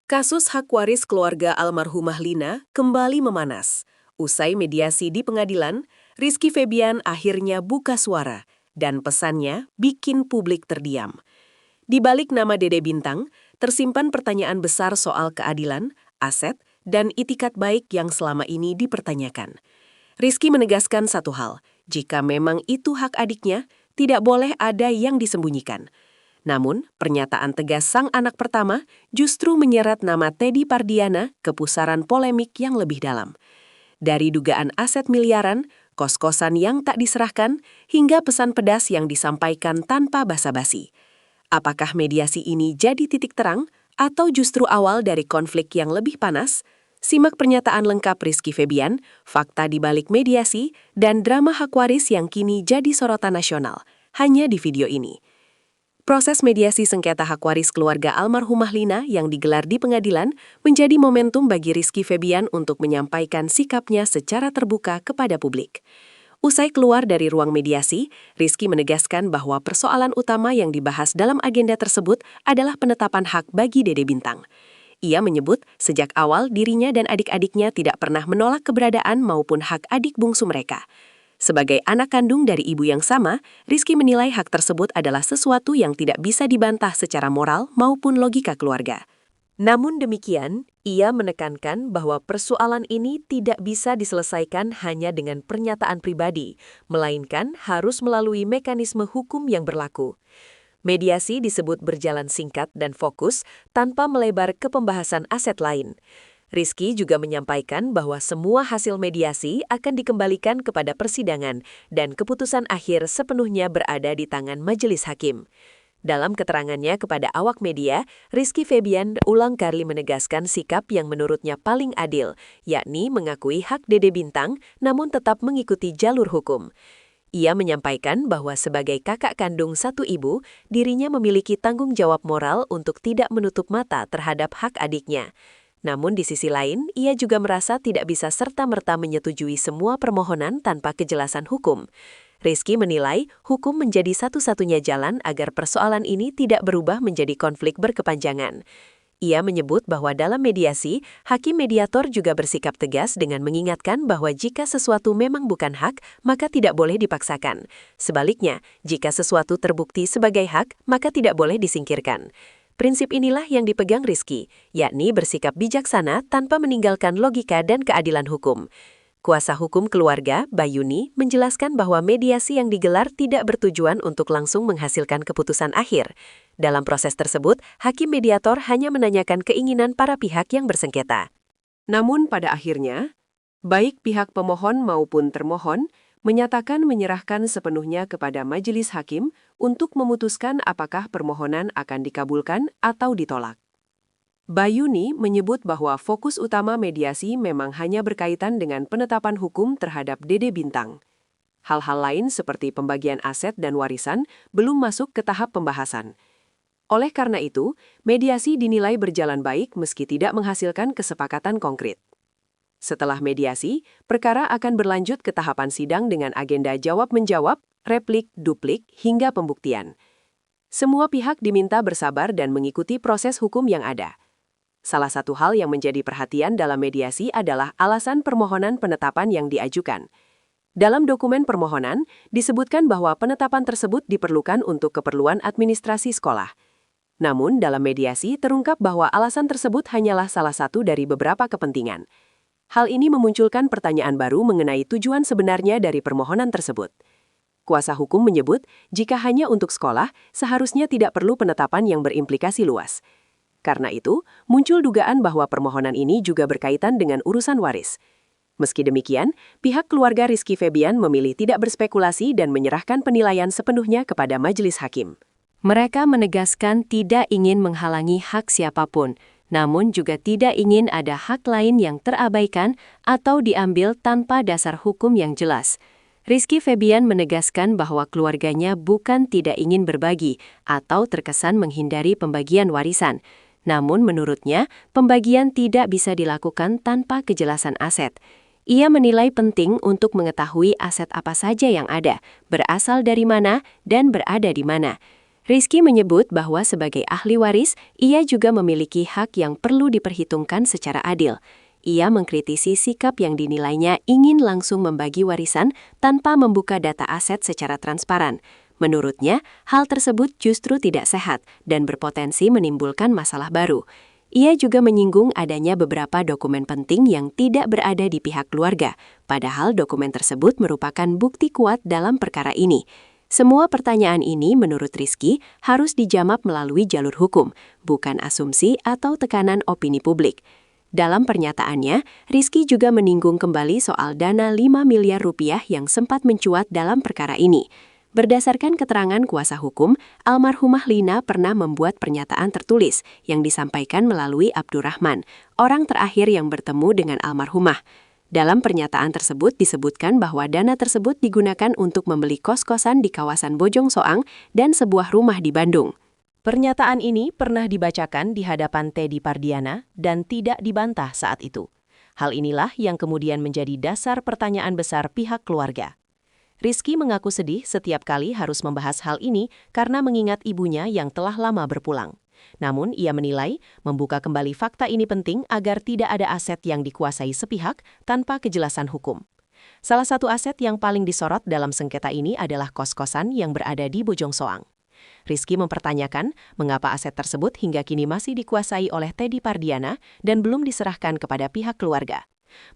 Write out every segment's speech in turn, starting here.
Kasus hak waris keluarga almarhumah Lina kembali memanas. Usai mediasi di pengadilan, Rizky Febian akhirnya buka suara dan pesannya bikin publik terdiam. Di balik nama Dede Bintang, tersimpan pertanyaan besar soal keadilan, aset, dan itikat baik yang selama ini dipertanyakan. Rizky menegaskan satu hal, jika memang itu hak adiknya, tidak boleh ada yang disembunyikan. Namun, pernyataan tegas sang anak pertama justru menyeret nama Teddy Pardiana ke pusaran polemik yang lebih dalam. Dari dugaan aset miliaran, kos-kosan yang tak diserahkan, hingga pesan pedas yang disampaikan tanpa basa-basi. Apakah mediasi ini jadi titik terang atau justru awal dari konflik yang lebih panas? Simak pernyataan lengkap Rizky Febian, fakta di balik mediasi, dan drama hak waris yang kini jadi sorotan nasional, hanya di video ini. Proses mediasi sengketa hak waris keluarga almarhumah Lina yang digelar di pengadilan menjadi momentum bagi Rizky Febian untuk menyampaikan sikapnya secara terbuka kepada publik. Usai keluar dari ruang mediasi, Rizky menegaskan bahwa persoalan utama yang dibahas dalam agenda tersebut adalah penetapan hak bagi Dede Bintang. Ia menyebut sejak awal dirinya dan adik-adiknya tidak pernah menolak keberadaan maupun hak adik bungsu mereka. Sebagai anak kandung dari ibu yang sama, Rizky menilai hak tersebut adalah sesuatu yang tidak bisa dibantah secara moral maupun logika keluarga. Namun demikian, ia menekankan bahwa persoalan ini tidak bisa diselesaikan hanya dengan pernyataan pribadi, melainkan harus melalui mekanisme hukum yang berlaku. Mediasi disebut berjalan singkat dan fokus tanpa melebar ke pembahasan aset lain. Rizky juga menyampaikan bahwa semua hasil mediasi akan dikembalikan kepada persidangan dan keputusan akhir sepenuhnya berada di tangan majelis hakim. Dalam keterangannya kepada awak media, Rizky Febian ulang kali menegaskan sikap yang menurutnya paling adil, yakni mengakui hak Dede Bintang namun tetap mengikuti jalur hukum. Ia menyampaikan bahwa sebagai kakak kandung satu ibu, dirinya memiliki tanggung jawab moral untuk tidak menutup mata terhadap hak adiknya. Namun di sisi lain, ia juga merasa tidak bisa serta-merta menyetujui semua permohonan tanpa kejelasan hukum. Rizky menilai hukum menjadi satu-satunya jalan agar persoalan ini tidak berubah menjadi konflik berkepanjangan. Ia menyebut bahwa dalam mediasi, hakim mediator juga bersikap tegas dengan mengingatkan bahwa jika sesuatu memang bukan hak, maka tidak boleh dipaksakan. Sebaliknya, jika sesuatu terbukti sebagai hak, maka tidak boleh disingkirkan. Prinsip inilah yang dipegang Rizky, yakni bersikap bijaksana tanpa meninggalkan logika dan keadilan hukum. Kuasa hukum keluarga, Bayuni, menjelaskan bahwa mediasi yang digelar tidak bertujuan untuk langsung menghasilkan keputusan akhir. Dalam proses tersebut, hakim mediator hanya menanyakan keinginan para pihak yang bersengketa. Namun pada akhirnya, baik pihak pemohon maupun termohon menyatakan menyerahkan sepenuhnya kepada majelis hakim untuk memutuskan apakah permohonan akan dikabulkan atau ditolak. Bayuni menyebut bahwa fokus utama mediasi memang hanya berkaitan dengan penetapan hukum terhadap Dede Bintang. Hal-hal lain seperti pembagian aset dan warisan belum masuk ke tahap pembahasan. Oleh karena itu, mediasi dinilai berjalan baik meski tidak menghasilkan kesepakatan konkret. Setelah mediasi, perkara akan berlanjut ke tahapan sidang dengan agenda jawab-menjawab, replik, duplik, hingga pembuktian. Semua pihak diminta bersabar dan mengikuti proses hukum yang ada. Salah satu hal yang menjadi perhatian dalam mediasi adalah alasan permohonan penetapan yang diajukan. Dalam dokumen permohonan, disebutkan bahwa penetapan tersebut diperlukan untuk keperluan administrasi sekolah. Namun, dalam mediasi terungkap bahwa alasan tersebut hanyalah salah satu dari beberapa kepentingan. Hal ini memunculkan pertanyaan baru mengenai tujuan sebenarnya dari permohonan tersebut. Kuasa hukum menyebut, jika hanya untuk sekolah, seharusnya tidak perlu penetapan yang berimplikasi luas. Karena itu, muncul dugaan bahwa permohonan ini juga berkaitan dengan urusan waris. Meski demikian, pihak keluarga Rizky Febian memilih tidak berspekulasi dan menyerahkan penilaian sepenuhnya kepada majelis hakim. Mereka menegaskan tidak ingin menghalangi hak siapapun, namun juga tidak ingin ada hak lain yang terabaikan atau diambil tanpa dasar hukum yang jelas. Rizky Febian menegaskan bahwa keluarganya bukan tidak ingin berbagi atau terkesan menghindari pembagian warisan. Namun menurutnya, pembagian tidak bisa dilakukan tanpa kejelasan aset. Ia menilai penting untuk mengetahui aset apa saja yang ada, berasal dari mana, dan berada di mana. Rizky menyebut bahwa sebagai ahli waris, ia juga memiliki hak yang perlu diperhitungkan secara adil. Ia mengkritisi sikap yang dinilainya ingin langsung membagi warisan tanpa membuka data aset secara transparan. Menurutnya, hal tersebut justru tidak sehat dan berpotensi menimbulkan masalah baru. Ia juga menyinggung adanya beberapa dokumen penting yang tidak berada di pihak keluarga, padahal dokumen tersebut merupakan bukti kuat dalam perkara ini. Semua pertanyaan ini menurut Rizky harus dijawab melalui jalur hukum, bukan asumsi atau tekanan opini publik. Dalam pernyataannya, Rizky juga menyinggung kembali soal dana 5 miliar rupiah yang sempat mencuat dalam perkara ini. Berdasarkan keterangan kuasa hukum, almarhumah Lina pernah membuat pernyataan tertulis yang disampaikan melalui Abdurrahman, orang terakhir yang bertemu dengan almarhumah. Dalam pernyataan tersebut disebutkan bahwa dana tersebut digunakan untuk membeli kos-kosan di kawasan Bojong Soang dan sebuah rumah di Bandung. Pernyataan ini pernah dibacakan di hadapan Teddy Pardiana dan tidak dibantah saat itu. Hal inilah yang kemudian menjadi dasar pertanyaan besar pihak keluarga. Rizky mengaku sedih setiap kali harus membahas hal ini karena mengingat ibunya yang telah lama berpulang. Namun, ia menilai membuka kembali fakta ini penting agar tidak ada aset yang dikuasai sepihak tanpa kejelasan hukum. Salah satu aset yang paling disorot dalam sengketa ini adalah kos-kosan yang berada di Bojong Soang. Rizky mempertanyakan mengapa aset tersebut hingga kini masih dikuasai oleh Teddy Pardiana dan belum diserahkan kepada pihak keluarga.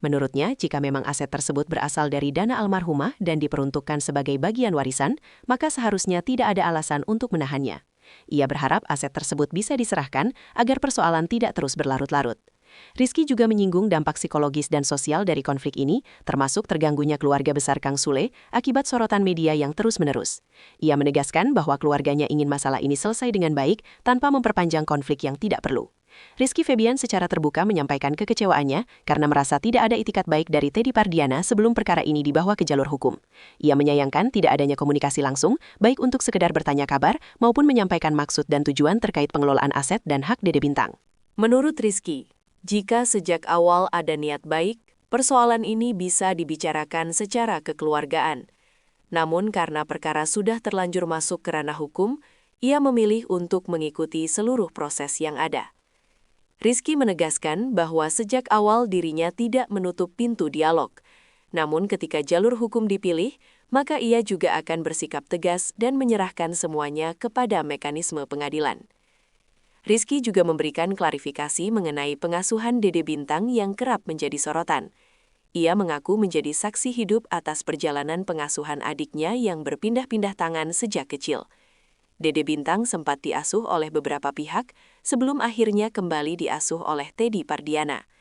Menurutnya, jika memang aset tersebut berasal dari dana almarhumah dan diperuntukkan sebagai bagian warisan, maka seharusnya tidak ada alasan untuk menahannya. Ia berharap aset tersebut bisa diserahkan agar persoalan tidak terus berlarut-larut. Rizky juga menyinggung dampak psikologis dan sosial dari konflik ini, termasuk terganggunya keluarga besar Kang Sule akibat sorotan media yang terus-menerus. Ia menegaskan bahwa keluarganya ingin masalah ini selesai dengan baik tanpa memperpanjang konflik yang tidak perlu. Rizky Febian secara terbuka menyampaikan kekecewaannya karena merasa tidak ada itikat baik dari Teddy Pardiana sebelum perkara ini dibawa ke jalur hukum. Ia menyayangkan tidak adanya komunikasi langsung, baik untuk sekedar bertanya kabar maupun menyampaikan maksud dan tujuan terkait pengelolaan aset dan hak Dede Bintang. Menurut Rizky, jika sejak awal ada niat baik, persoalan ini bisa dibicarakan secara kekeluargaan. Namun karena perkara sudah terlanjur masuk ke ranah hukum, ia memilih untuk mengikuti seluruh proses yang ada. Rizky menegaskan bahwa sejak awal dirinya tidak menutup pintu dialog. Namun ketika jalur hukum dipilih, maka ia juga akan bersikap tegas dan menyerahkan semuanya kepada mekanisme pengadilan. Rizky juga memberikan klarifikasi mengenai pengasuhan Dede Bintang yang kerap menjadi sorotan. Ia mengaku menjadi saksi hidup atas perjalanan pengasuhan adiknya yang berpindah-pindah tangan sejak kecil. Dede Bintang sempat diasuh oleh beberapa pihak sebelum akhirnya kembali diasuh oleh Teddy Pardiana.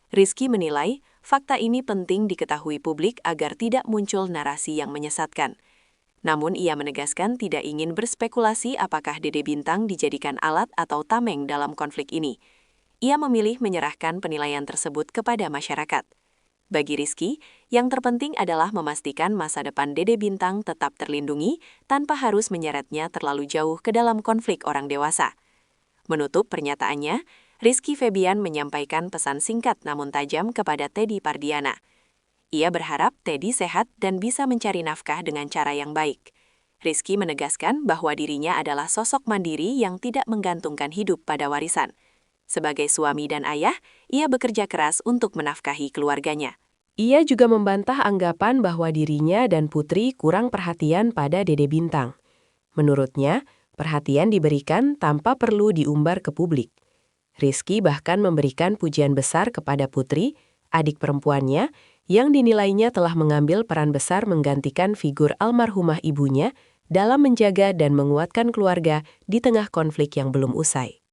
Rizky menilai fakta ini penting diketahui publik agar tidak muncul narasi yang menyesatkan. Namun ia menegaskan tidak ingin berspekulasi apakah Dede Bintang dijadikan alat atau tameng dalam konflik ini. Ia memilih menyerahkan penilaian tersebut kepada masyarakat. Bagi Rizky, yang terpenting adalah memastikan masa depan Dede Bintang tetap terlindungi tanpa harus menyeretnya terlalu jauh ke dalam konflik orang dewasa. Menutup pernyataannya, Rizky Febian menyampaikan pesan singkat namun tajam kepada Teddy Pardiana. Ia berharap Teddy sehat dan bisa mencari nafkah dengan cara yang baik. Rizky menegaskan bahwa dirinya adalah sosok mandiri yang tidak menggantungkan hidup pada warisan. Sebagai suami dan ayah, ia bekerja keras untuk menafkahi keluarganya. Ia juga membantah anggapan bahwa dirinya dan Putri kurang perhatian pada Dede Bintang. Menurutnya, perhatian diberikan tanpa perlu diumbar ke publik. Rizky bahkan memberikan pujian besar kepada Putri, adik perempuannya, yang dinilainya telah mengambil peran besar menggantikan figur almarhumah ibunya dalam menjaga dan menguatkan keluarga di tengah konflik yang belum usai.